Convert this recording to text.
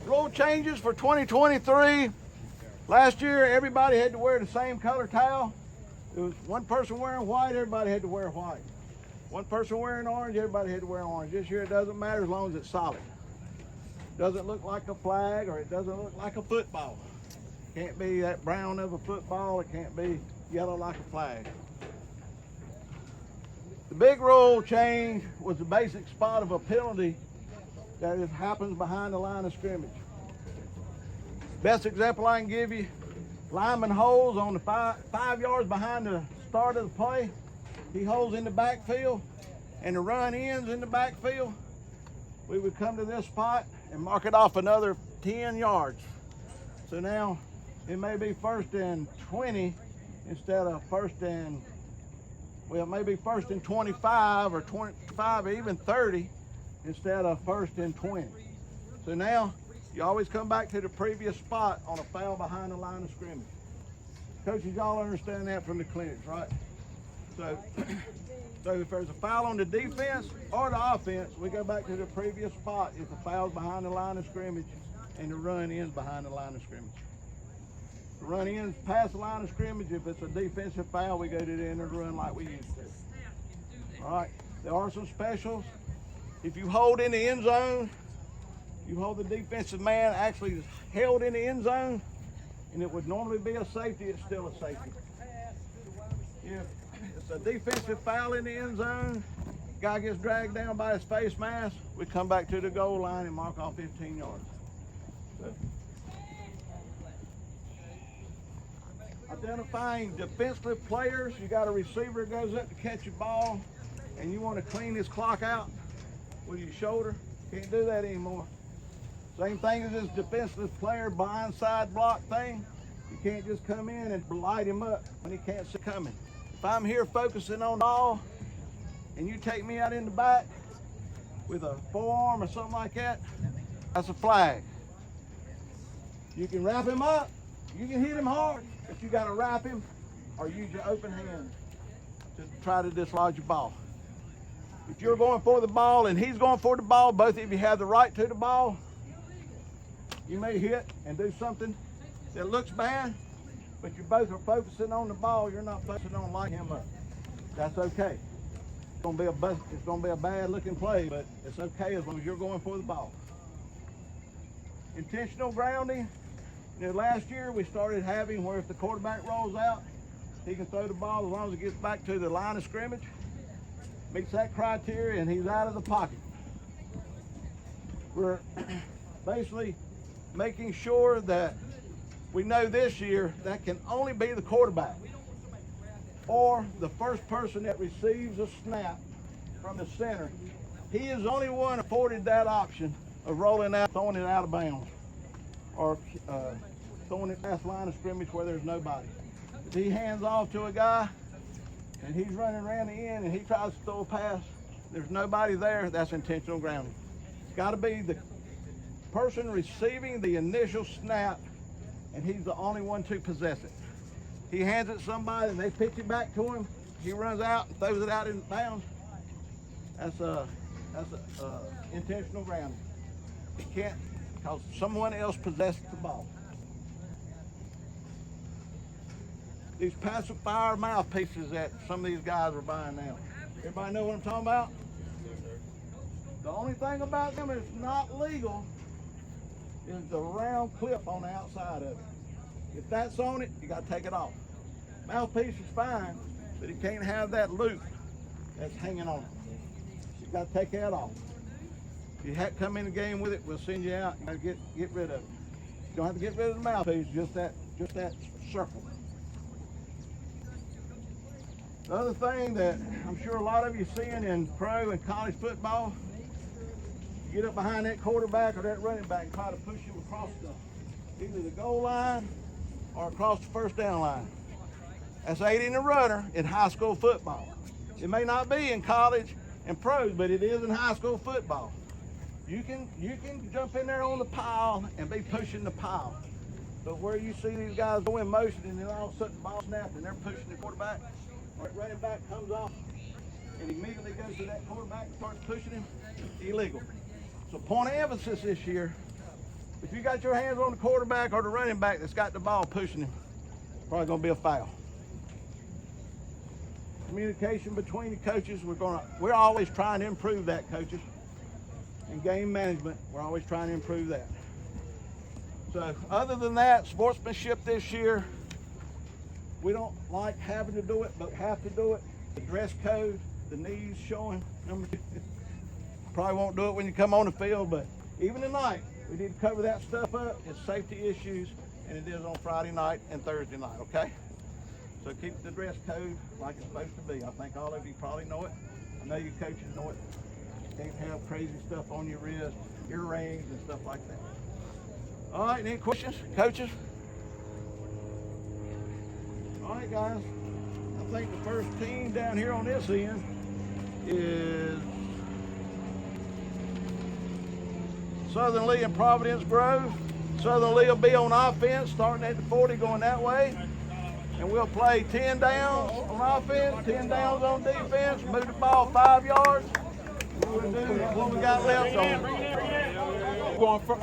Rule changes for 2023. Last year, everybody had to wear the same color towel. There was one person wearing white, everybody had to wear white. One person wearing orange, everybody had to wear orange. This year, it doesn't matter as long as it's solid. It doesn't look like a flag or it doesn't look like a football. It can't be that brown of a football. It can't be yellow like a flag. The big rule change was the basic spot of a penalty that happens behind the line of scrimmage. Best example I can give you, lineman holds on the 5 yards behind the start of the play. He holds in the backfield and the run ends in the backfield. We would come to this spot and mark it off another 10 yards. So now it may be 1st and 20 instead of maybe 1st and 25 or 25 or even 30 instead of 1st and 20. So now you always come back to the previous spot on a foul behind the line of scrimmage. Coaches, y'all understand that from the clinics, right? So if there's a foul on the defense or the offense, we go back to the previous spot if the foul's behind the line of scrimmage and the run ends behind the line of scrimmage. The run ends past the line of scrimmage. If it's a defensive foul, we go to the end of the run like we used to. All right, there are some specials. If you hold in the end zone, you hold the defensive man actually is held in the end zone, and it would normally be a safety, it's still a safety. If it's a defensive foul in the end zone, guy gets dragged down by his face mask, we come back to the goal line and mark off 15 yards. So, identifying defensive players, you got a receiver that goes up to catch a ball and you want to clean his clock out with your shoulder, can't do that anymore. Same thing as this defensive player blindside block thing. You can't just come in and light him up when he can't see coming. If I'm here focusing on the ball and you take me out in the back with a forearm or something like that, that's a flag. You can wrap him up, you can hit him hard, but you got to wrap him or use your open hand to try to dislodge your ball. If you're going for the ball and he's going for the ball, both of you have the right to the ball. You may hit and do something that looks bad, but you both are focusing on the ball. You're not focusing on lighting him up. That's okay. It's gonna be a bad looking play, but it's okay as long as you're going for the ball. Intentional grounding. Last year we started having where if the quarterback rolls out, he can throw the ball as long as it gets back to the line of scrimmage, meets that criteria, and he's out of the pocket. We're basically making sure that we know this year that can only be the quarterback or the first person that receives a snap from the center. He is the only one afforded that option of rolling out, throwing it out of bounds, or throwing it past the line of scrimmage where there's nobody. If he hands off to a guy and he's running around the end and he tries to throw a pass, there's nobody there, that's intentional grounding. It's got to be the person receiving the initial snap, and he's the only one to possess it. He hands it to somebody and they pitch it back to him. He runs out and throws it out in bounds. That's intentional grounding. You can't, because someone else possessed the ball. These passive fire mouthpieces that some of these guys are buying now. Everybody know what I'm talking about? The only thing about them is not legal is the round clip on the outside of it. If that's on it, you got to take it off. Mouthpiece is fine, but it can't have that loop that's hanging on it. You got to take that off. If you have to come in the game with it, we'll send you out. You got to get rid of it. You don't have to get rid of the mouthpiece, just that circle. The other thing that I'm sure a lot of you seeing in pro and college football, you get up behind that quarterback or that running back and try to push him across either the goal line or across the first down line. That's aiding the runner in high school football. It may not be in college and pros, but it is in high school football. You can jump in there on the pile and be pushing the pile. But where you see these guys go in motion and then all of a sudden the ball snaps and they're pushing the quarterback, or running back comes off and immediately goes to that quarterback and starts pushing him, illegal. So point of emphasis this year, if you got your hands on the quarterback or the running back that's got the ball pushing him, probably gonna be a foul. Communication between the coaches, we're always trying to improve that, coaches. And game management, we're always trying to improve that. So other than that, sportsmanship this year, we don't like having to do it, but have to do it. The dress code, the knees showing. Probably won't do it when you come on the field, but even tonight, we need to cover that stuff up. It's safety issues, and it is on Friday night and Thursday night, okay? So keep the dress code like it's supposed to be. I think all of you probably know it. I know you coaches know it. You can't have crazy stuff on your wrist, earrings and stuff like that. All right, any questions, coaches? All right, guys. I think the first team down here on this end is Southern Lee and Providence Grove. Southern Lee will be on offense, starting at the 40, going that way. And we'll play 10 downs on offense, 10 downs on defense, move the ball 5 yards. What we got left on. Going for